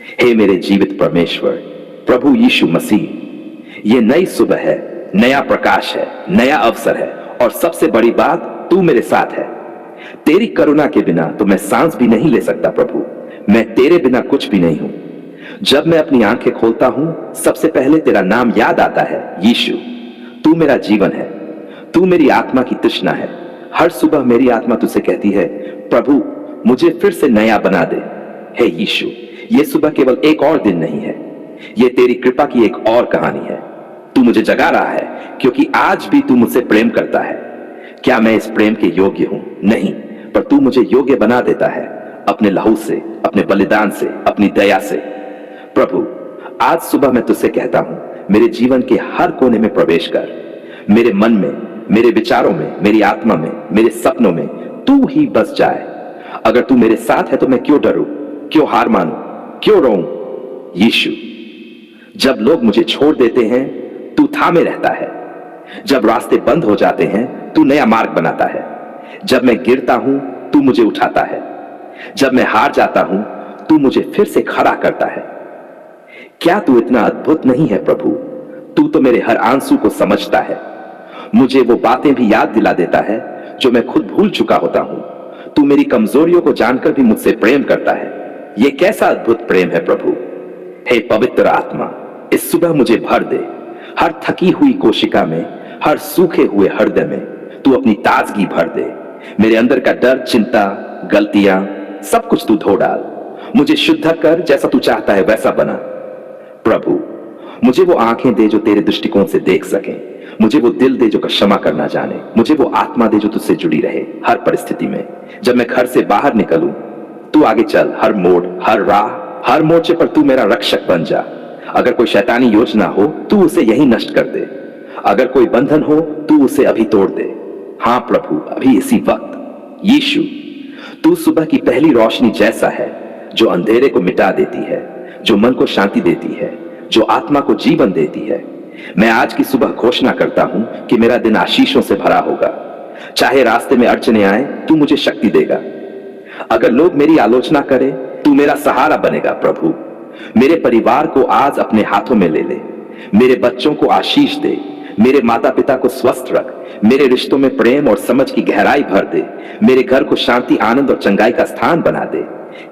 हे मेरे जीवित परमेश्वर प्रभु यीशु मसीह, ये नई सुबह है, नया प्रकाश है, नया अवसर है, और सबसे बड़ी बात, तू मेरे साथ है। तेरी करुणा के बिना तो मैं सांस भी नहीं ले सकता प्रभु। मैं तेरे बिना कुछ भी नहीं हूं। जब मैं अपनी आंखें खोलता हूं, सबसे पहले तेरा नाम याद आता है, यीशु। तू मेरा जीवन है, तू मेरी आत्मा की तृष्णा है। हर सुबह मेरी आत्मा तुझसे कहती है, प्रभु मुझे फिर से नया बना दे। हे यीशु, ये सुबह केवल एक और दिन नहीं है, ये तेरी कृपा की एक और कहानी है। तू मुझे जगा रहा है क्योंकि आज भी तू मुझसे प्रेम करता है। क्या मैं इस प्रेम के योग्य हूं? नहीं, पर तू मुझे योग्य बना देता है, अपने लहू से, अपने बलिदान से, अपनी दया से। प्रभु, आज सुबह मैं तुझसे कहता हूं, मेरे जीवन के हर कोने में प्रवेश कर। मेरे मन में, मेरे विचारों में, मेरी आत्मा में, मेरे सपनों में तू ही बस जाए। अगर तू मेरे साथ है तो मैं क्यों डरूं, क्यों हार मानूं, क्यों रोऊं? यीशु, जब लोग मुझे छोड़ देते हैं तू थामे रहता है। जब रास्ते बंद हो जाते हैं तू नया मार्ग बनाता है। जब मैं गिरता हूं तू मुझे उठाता है। जब मैं हार जाता हूं तू मुझे फिर से खड़ा करता है। क्या तू इतना अद्भुत नहीं है प्रभु? तू तो मेरे हर आंसू को समझता है। मुझे वो बातें भी याद दिला देता है जो मैं खुद भूल चुका होता हूं। तू मेरी कमजोरियों को जानकर भी मुझसे प्रेम करता है। ये कैसा अद्भुत प्रेम है प्रभु। हे पवित्र आत्मा, इस सुबह मुझे भर दे। हर थकी हुई कोशिका में, हर सूखे हुए हृदय में तू अपनी ताजगी भर दे। मेरे अंदर का डर, चिंता, गलतियां, सब कुछ तू धो डाल। मुझे शुद्ध कर, जैसा तू चाहता है वैसा बना। प्रभु, मुझे वो आंखें दे जो तेरे दृष्टिकोण से देख सकें। मुझे वो दिल दे जो क्षमा करना जाने। मुझे वो आत्मा दे जो तुझसे जुड़ी रहे हर परिस्थिति में। जब मैं घर से बाहर निकलूं, तू आगे चल। हर मोड़, हर राह, हर मोर्चे पर तू मेरा रक्षक बन जा। अगर कोई शैतानी योजना हो तू उसे यही नष्ट कर दे। अगर कोई बंधन हो तू उसे अभी तोड़ दे। हां प्रभु, अभी इसी वक्त। यीशु, तू सुबह की पहली रोशनी जैसा है जो अंधेरे को मिटा देती है, जो मन को शांति देती है, जो आत्मा को जीवन देती है। मैं आज की सुबह घोषणा करता हूं कि मेरा दिन आशीषों से भरा होगा। चाहे रास्ते में अड़चने आए, तू मुझे शक्ति देगा। अगर लोग मेरी आलोचना करें, तू मेरा सहारा बनेगा प्रभु। मेरे परिवार को आज अपने हाथों में ले ले। मेरे बच्चों को आशीष दे। मेरे माता पिता को स्वस्थ रख। मेरे रिश्तों में प्रेम और समझ की गहराई भर दे। मेरे घर को शांति, आनंद और चंगाई का स्थान बना दे।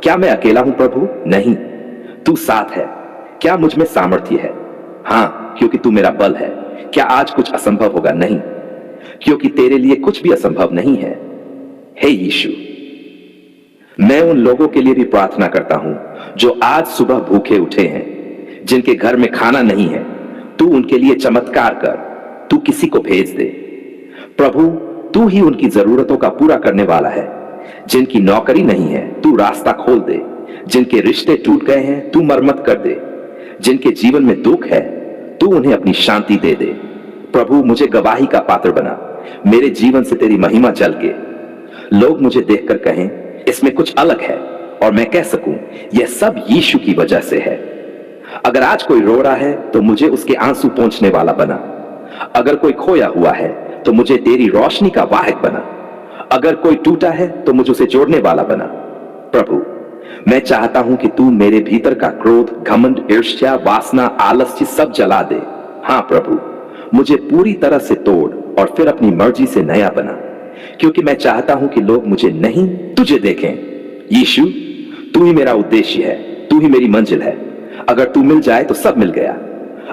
क्या मैं अकेला हूं प्रभु? नहीं, तू साथ है। क्या मुझ में सामर्थ्य है? हां, क्योंकि तू मेरा बल है। क्या आज कुछ असंभव होगा? नहीं, क्योंकि तेरे लिए कुछ भी असंभव नहीं है। हे यीशु, मैं उन लोगों के लिए भी प्रार्थना करता हूं जो आज सुबह भूखे उठे हैं, जिनके घर में खाना नहीं है। तू उनके लिए चमत्कार कर। तू किसी को भेज दे प्रभु। तू ही उनकी जरूरतों का पूरा करने वाला है। जिनकी नौकरी नहीं है तू रास्ता खोल दे। जिनके रिश्ते टूट गए हैं तू मरम्मत कर दे। जिनके जीवन में दुख है तू उन्हें अपनी शांति दे दे। प्रभु, मुझे गवाही का पात्र बना। मेरे जीवन से तेरी महिमा चल के लोग मुझे देखकर कहें, इसमें कुछ अलग है, और मैं कह सकूं यह सब यीशु की वजह से है। अगर आज कोई रो रहा है तो मुझे उसके आंसू पोंछने वाला बना। अगर कोई खोया हुआ है तो मुझे तेरी रोशनी का वाहक बना। अगर कोई टूटा है तो मुझे उसे जोड़ने वाला बना। प्रभु, मैं चाहता हूं कि तू मेरे भीतर का क्रोध, घमंड, ईर्ष्या, वासना, आलस्य सब जला दे। हां प्रभु, मुझे पूरी तरह से तोड़ और फिर अपनी मर्जी से नया बना, क्योंकि मैं चाहता हूं कि लोग मुझे नहीं, तुझे देखें। यीशु, तू ही मेरा उद्देश्य है, तू ही मेरी मंजिल है। अगर तू मिल जाए तो सब मिल गया।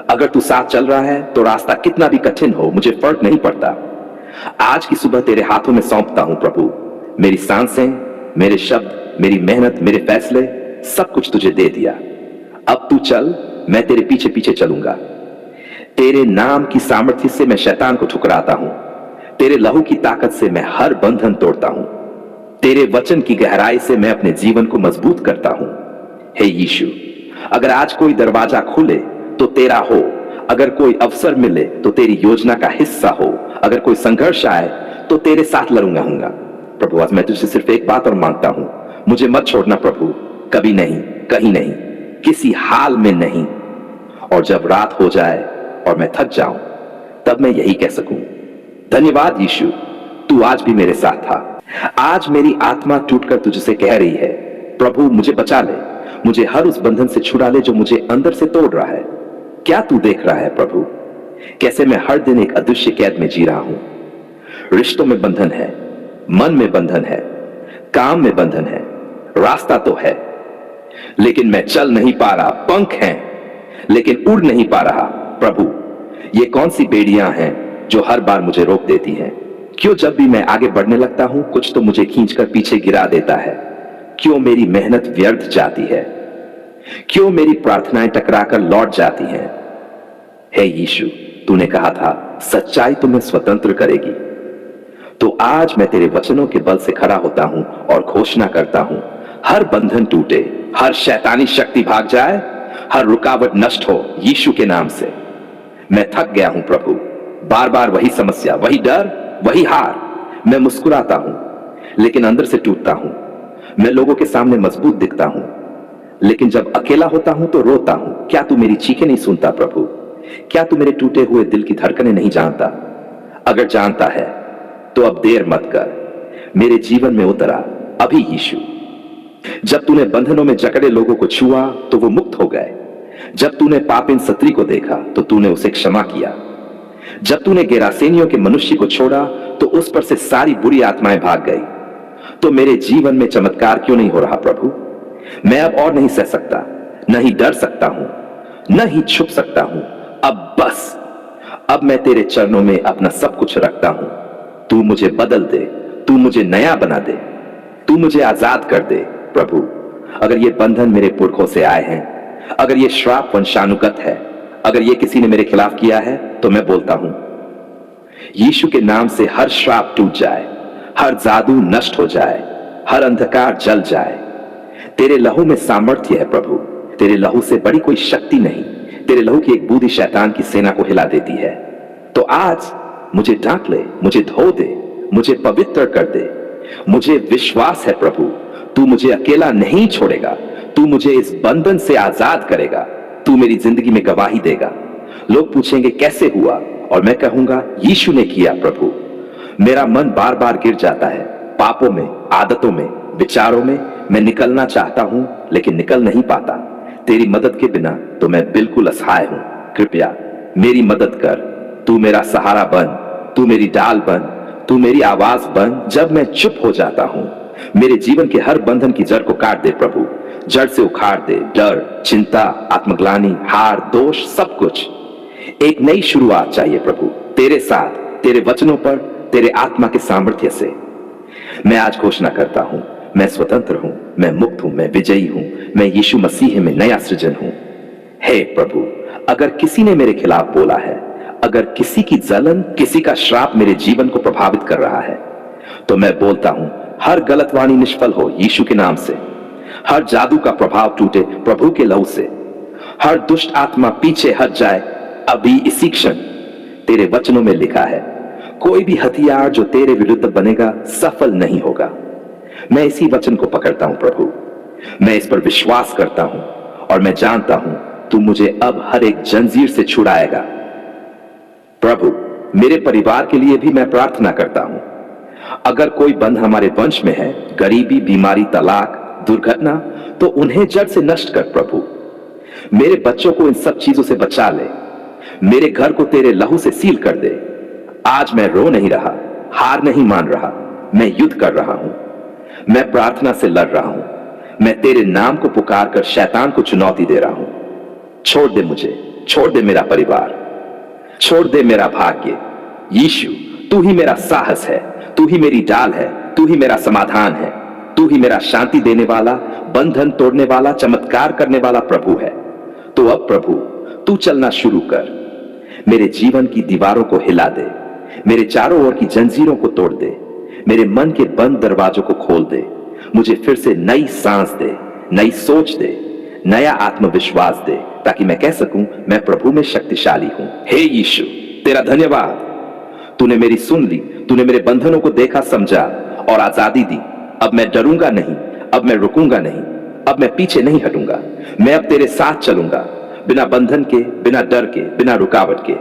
अगर तू साथ चल रहा है तो रास्ता कितना भी कठिन हो मुझे फर्क नहीं पड़ता। आज की सुबह तेरे हाथों में सौंपता हूं प्रभु। मेरी सांसें, मेरे शब्द, मेरी मेहनत, मेरे फैसले, सब कुछ तुझे दे दिया। अब तू चल, मैं तेरे पीछे पीछे चलूंगा। तेरे नाम की सामर्थ्य से मैं शैतान को ठुकराता हूं। तेरे लहू की ताकत से मैं हर बंधन तोड़ता हूं। तेरे वचन की गहराई से मैं अपने जीवन को मजबूत करता हूं। हे यीशु, अगर आज कोई दरवाजा खुले तो तेरा हो। अगर कोई अवसर मिले तो तेरी योजना का हिस्सा हो। अगर कोई संघर्ष आए तो तेरे साथ लड़ूंगा हूंगा। प्रभु, आज मैं तुझसे सिर्फ एक बात और मांगता हूं, मुझे मत छोड़ना प्रभु। कभी नहीं, कहीं नहीं, किसी हाल में नहीं। और जब रात हो जाए और मैं थक जाऊं, तब मैं यही कह सकूं, धन्यवाद यीशु, तू आज भी मेरे साथ था। आज मेरी आत्मा टूटकर तुझसे कह रही है, प्रभु मुझे बचा ले, मुझे हर उस बंधन से छुड़ा ले जो मुझे अंदर से तोड़ रहा है। क्या तू देख रहा है प्रभु, कैसे मैं हर दिन एक अदृश्य कैद में जी रहा हूं। रिश्तों में बंधन है, मन में बंधन है, काम में बंधन है, रास्ता तो है लेकिन मैं चल नहीं पा रहा। पंख हैं लेकिन उड़ नहीं पा रहा। प्रभु, ये कौन सी बेड़ियां हैं जो हर बार मुझे रोक देती हैं? क्यों जब भी मैं आगे बढ़ने लगता हूं कुछ तो मुझे खींचकर पीछे गिरा देता है? क्यों मेरी मेहनत व्यर्थ जाती है? क्यों मेरी प्रार्थनाएं टकराकर लौट जाती हैं? हे यीशु, तूने कहा था सच्चाई तुम्हें स्वतंत्र करेगी। तो आज मैं तेरे वचनों के बल से खड़ा होता हूं और घोषणा करता हूं, हर बंधन टूटे, हर शैतानी शक्ति भाग जाए, हर रुकावट नष्ट हो यीशु के नाम से। मैं थक गया हूं प्रभु, बार बार वही समस्या, वही डर, वही हार। मैं मुस्कुराता हूं लेकिन अंदर से टूटता हूं। मैं लोगों के सामने मजबूत दिखता हूं लेकिन जब अकेला होता हूं तो रोता हूं। क्या तू मेरी चीखें नहीं सुनता प्रभु? क्या तू मेरे टूटे हुए दिल की धड़कनें नहीं जानता? अगर जानता है तो अब देर मत कर, मेरे जीवन में उतरा अभी यीशु। जब तूने बंधनों में जकड़े लोगों को छुआ तो वो मुक्त हो गए। जब तूने पापिन सत्री को देखा तो तूने उसे क्षमा किया। जब तूने गेरासेनियों के मनुष्य को छोड़ा तो उस पर से सारी बुरी आत्माएं भाग गई। तो मेरे जीवन में चमत्कार क्यों नहीं हो रहा प्रभु? मैं अब और नहीं सह सकता, न ही डर सकता हूं, न ही छुप सकता हूं। अब बस, अब मैं तेरे चरणों में अपना सब कुछ रखता हूं। तू मुझे बदल दे, तू मुझे नया बना दे, तू मुझे आजाद कर दे प्रभु। अगर ये बंधन मेरे पुरखों से आए हैं, अगर ये श्राप वंशानुगत है, अगर ये किसी ने मेरे खिलाफ किया है तो मैं बोलता हूं यीशु के नाम से हर श्राप टूट जाए, हर जादू नष्ट हो जाए, हर अंधकार जल जाए। तेरे लहू में सामर्थ्य है प्रभु, तेरे लहू से बड़ी कोई शक्ति नहीं। तेरे लहू की एक बूंदी शैतान की सेना को हिला देती है। तो आज मुझे ढांक ले, मुझे धो दे, मुझे पवित्र कर दे। मुझे विश्वास है प्रभु, तू मुझे अकेला नहीं छोड़ेगा, तू मुझे इस बंधन से आजाद करेगा, तू मेरी जिंदगी में गवाही देगा। लोग पूछेंगे कैसे हुआ और मैं कहूंगा यीशु ने किया प्रभु। मेरा मन बार बार गिर जाता है, पापों में, आदतों में, विचारों में। मैं निकलना चाहता हूं लेकिन निकल नहीं पाता। तेरी मदद के बिना तो मैं बिल्कुल असहाय हूं। कृपया मेरी मदद कर, तू मेरा सहारा बन, तू मेरी डाल बन, तू मेरी आवाज बन। जब मैं चुप हो जाता हूं, मेरे जीवन के हर बंधन की जड़ को काट दे प्रभु, जड़ से उखाड़ दे। डर, चिंता, आत्मग्लानि, हार, दोष, सब कुछ। एक नई शुरुआत चाहिए प्रभु, तेरे साथ, तेरे वचनों पर, तेरे आत्मा के सामर्थ्य से। मैं आज घोषणा करता हूं, मैं स्वतंत्र हूं, मैं मुक्त हूं, मैं विजयी हूं, मैं यीशु मसीह में नया सृजन हूं। हे प्रभु, अगर किसी ने मेरे खिलाफ बोला है, अगर किसी की जलन, किसी का श्राप मेरे जीवन को प्रभावित कर रहा है, तो मैं बोलता हूं हर गलत वाणी निष्फल हो यीशु के नाम से। हर जादू का प्रभाव टूटे प्रभु के लहू से। हर दुष्ट आत्मा पीछे हट जाए अभी इसी क्षण। तेरे वचनों में लिखा है, कोई भी हथियार जो तेरे विरुद्ध बनेगा सफल नहीं होगा। मैं इसी वचन को पकड़ता हूं प्रभु, मैं इस पर विश्वास करता हूं और मैं जानता हूं तू मुझे अब हर एक जंजीर से छुड़ाएगा। प्रभु, मेरे परिवार के लिए भी मैं प्रार्थना करता हूं। अगर कोई बंध हमारे वंश में है, गरीबी, बीमारी, तलाक, दुर्घटना, तो उन्हें जड़ से नष्ट कर प्रभु। मेरे बच्चों को इन सब चीजों से बचा ले। मेरे घर को तेरे लहू से सील कर दे। आज मैं रो नहीं रहा, हार नहीं मान रहा, मैं युद्ध कर रहा हूं। मैं प्रार्थना से लड़ रहा हूं। मैं तेरे नाम को पुकार कर शैतान को चुनौती दे रहा हूं। छोड़ दे मुझे, छोड़ दे मेरा परिवार, छोड़ दे मेरा भाग्य। यीशु, तू ही मेरा साहस है, तू ही मेरी डाल है, तू ही मेरा समाधान है, तू ही मेरा शांति देने वाला, बंधन तोड़ने वाला, चमत्कार करने वाला प्रभु है। तो अब प्रभु, तू चलना शुरू कर। मेरे जीवन की दीवारों को हिला दे, मेरे चारों ओर की जंजीरों को तोड़ दे, मेरे मन के बंद दरवाजों को खोल दे। मुझे फिर से नई सांस दे, नई सोच दे, नया आत्मविश्वास दे, ताकि मैं कह सकूं मैं प्रभु में शक्तिशाली हूं। हे यीशु, तेरा धन्यवाद। तूने मेरी सुन ली, तूने मेरे बंधनों को देखा, समझा और आजादी दी। अब मैं डरूंगा नहीं, अब मैं रुकूंगा नहीं, अब मैं पीछे नहीं हटूंगा। मैं अब तेरे साथ चलूंगा, बिना बंधन के, बिना डर के, बिना रुकावट के।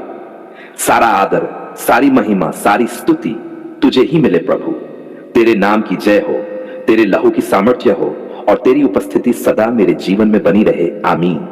सारा आदर, सारी महिमा, सारी स्तुति तुझे ही मिले प्रभु। तेरे नाम की जय हो, तेरे लहू की सामर्थ्य हो और तेरी उपस्थिति सदा मेरे जीवन में बनी रहे। आमीन।